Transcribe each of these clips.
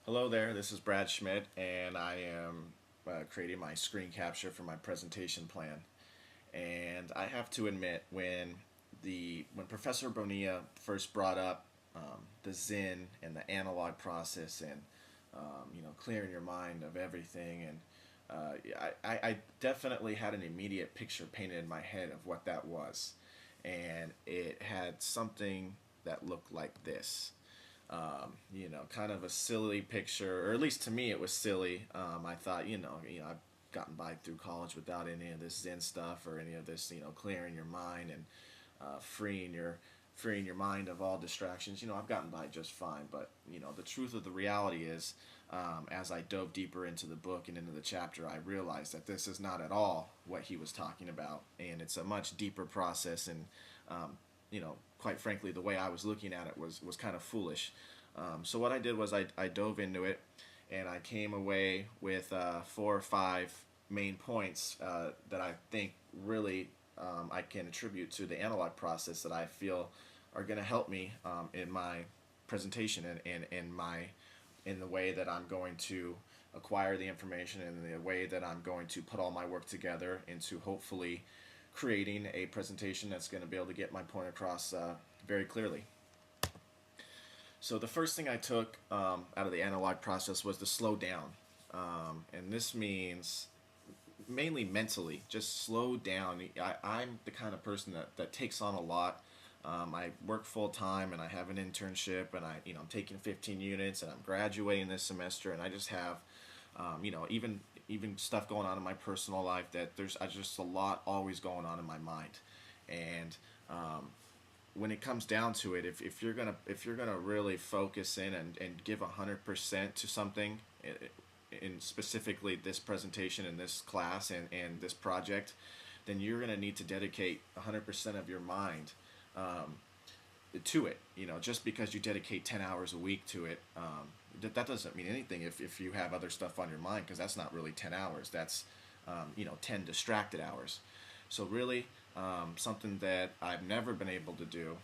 Hello there, this is Brad Schmidt, and I am creating my screen capture for my presentation plan. And I have to admit, when Professor Bonilla first brought up the Zen and the analog process, and clearing your mind of everything, and I definitely had an immediate picture painted in my head of what that was, and it had something that looked like this. Kind of a silly picture, or at least to me it was silly. I thought, I've gotten by through college without any of this Zen stuff or any of this, clearing your mind and freeing your mind of all distractions. I've gotten by just fine. But the truth of the reality is, as I dove deeper into the book and into the chapter, I realized that this is not at all what he was talking about, and it's a much deeper process. And quite frankly, the way I was looking at it was kind of foolish. So what I did was I dove into it, and I came away with 4 or 5 main points that I think really I can attribute to the analog process that I feel are going to help me in my presentation and in the way that I'm going to acquire the information and the way that I'm going to put all my work together into hopefully creating a presentation that's going to be able to get my point across very clearly. So the first thing I took out of the analog process was to slow down. And this means mainly mentally, just slow down. I'm the kind of person that takes on a lot. I work full time and I have an internship, and I'm taking 15 units and I'm graduating this semester, and I just have even stuff going on in my personal life that there's just a lot always going on in my mind. And when it comes down to it, if you're gonna really focus in and give 100% to something, in specifically this presentation and this class and this project, then you're gonna need to dedicate 100% of your mind to it. Just because you dedicate 10 hours a week to it, that doesn't mean anything if you have other stuff on your mind, because that's not really 10 hours. That's 10 distracted hours. So really, something that I've never been able to do,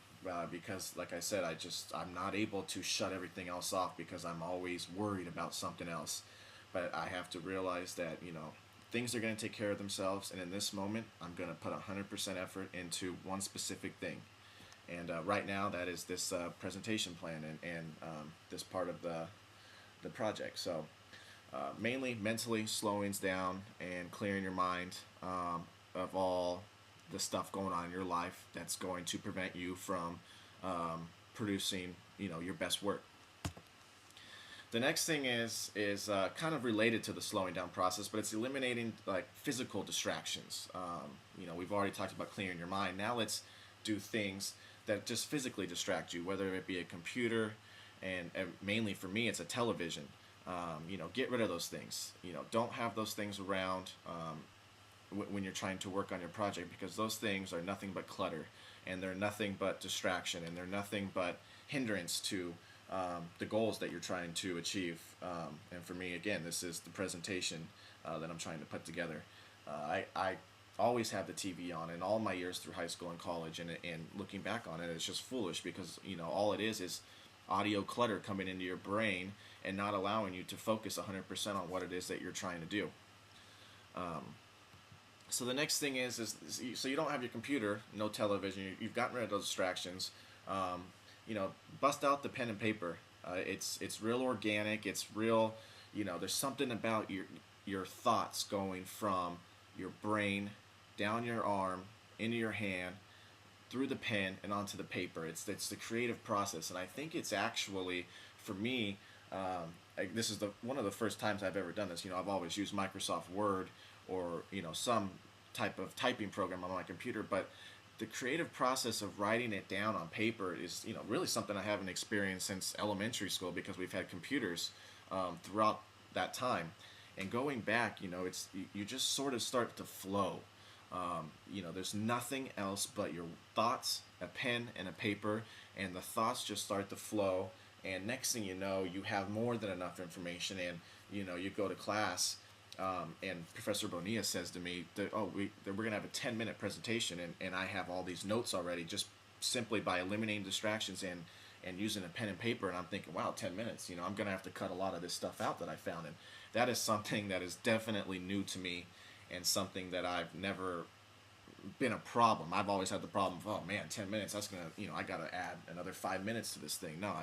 because like I said, I'm not able to shut everything else off because I'm always worried about something else. But I have to realize that things are going to take care of themselves, and in this moment I'm going to put 100% effort into one specific thing. And right now that is this presentation plan and this part of the project. So mainly mentally slowing down and clearing your mind of all the stuff going on in your life that's going to prevent you from producing your best work. The next thing is kind of related to the slowing down process, but it's eliminating like physical distractions. We've already talked about clearing your mind. Now let's do things that just physically distract you, whether it be a computer, and mainly for me, it's a television. Get rid of those things. Don't have those things around when you're trying to work on your project, because those things are nothing but clutter, and they're nothing but distraction, and they're nothing but hindrance to the goals that you're trying to achieve. And for me, again, this is the presentation that I'm trying to put together. I always have the TV on in all my years through high school and college, and looking back on it, it's just foolish, because all it is audio clutter coming into your brain and not allowing you to focus 100% on what it is that you're trying to do. So the next thing is so you don't have your computer, no television, you've gotten rid of those distractions. Um, Bust out the pen and paper. It's real organic. It's real. There's something about your thoughts going from your brain down your arm into your hand through the pen and onto the paper. It's the creative process, and I think it's actually, for me, this is one of the first times I've ever done this. I've always used Microsoft Word or some type of typing program on my computer, but the creative process of writing it down on paper is really something I haven't experienced since elementary school, because we've had computers throughout that time. And going back, it's you just sort of start to flow. There's nothing else but your thoughts, a pen and a paper, and the thoughts just start to flow. And next thing you know, you have more than enough information, and you go to class. And Professor Bonilla says to me that, we're going to have a 10-minute presentation, and I have all these notes already, just simply by eliminating distractions and using a pen and paper, and I'm thinking, wow, 10 minutes, I'm going to have to cut a lot of this stuff out that I found. And that is something that is definitely new to me, and something that I've never been a problem. I've always had the problem of, oh man, 10 minutes, that's going to, I got to add another 5 minutes to this thing. No,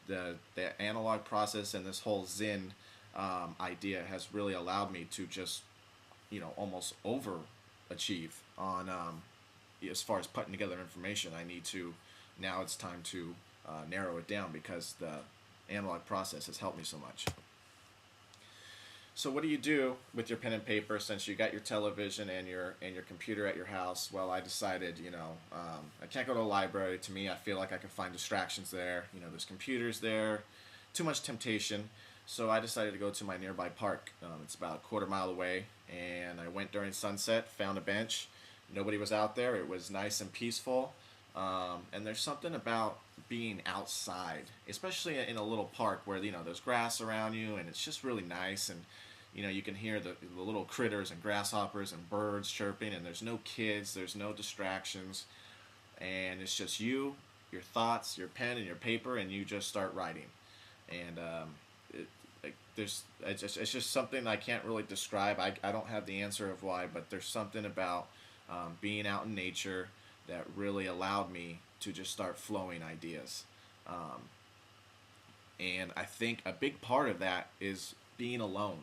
the analog process and this whole Zen idea has really allowed me to just, almost overachieve on, as far as putting together information. I need to, now it's time to narrow it down, because the analog process has helped me so much. So what do you do with your pen and paper since you got your television and your computer at your house? Well, I decided, I can't go to a library. To me, I feel like I can find distractions there. There's computers there, too much temptation. So I decided to go to my nearby park. It's about a quarter-mile away, and I went during sunset, found a bench. Nobody was out there. It was nice and peaceful. And there's something about being outside, especially in a little park where, there's grass around you, and it's just really nice. And, you can hear the little critters and grasshoppers and birds chirping, and there's no kids, there's no distractions. And it's just you, your thoughts, your pen and your paper, and you just start writing. And it's just something I can't really describe. I don't have the answer of why, but there's something about being out in nature that really allowed me to just start flowing ideas. And I think a big part of that is being alone.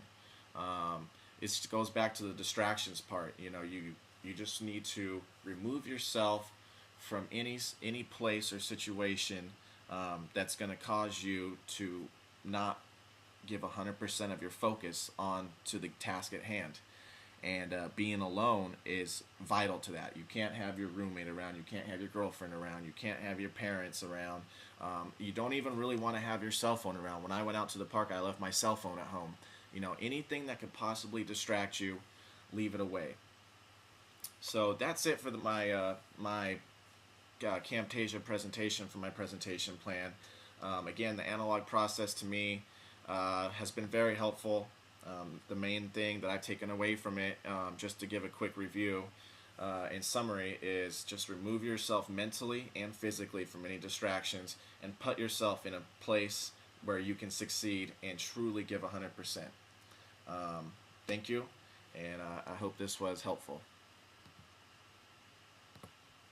It goes back to the distractions part. You just need to remove yourself from any place or situation that's going to cause you to not give 100% of your focus on to the task at hand. And being alone is vital to that. You can't have your roommate around. You can't have your girlfriend around. You can't have your parents around. You don't even really want to have your cell phone around. When I went out to the park, I left my cell phone at home. Anything that could possibly distract you, leave it away. So that's it for my Camtasia presentation, for my presentation plan. Again, the analog process to me has been very helpful. The main thing that I've taken away from it, just to give a quick review, in summary, is just remove yourself mentally and physically from any distractions, and put yourself in a place where you can succeed and truly give 100%. Thank you, and I hope this was helpful.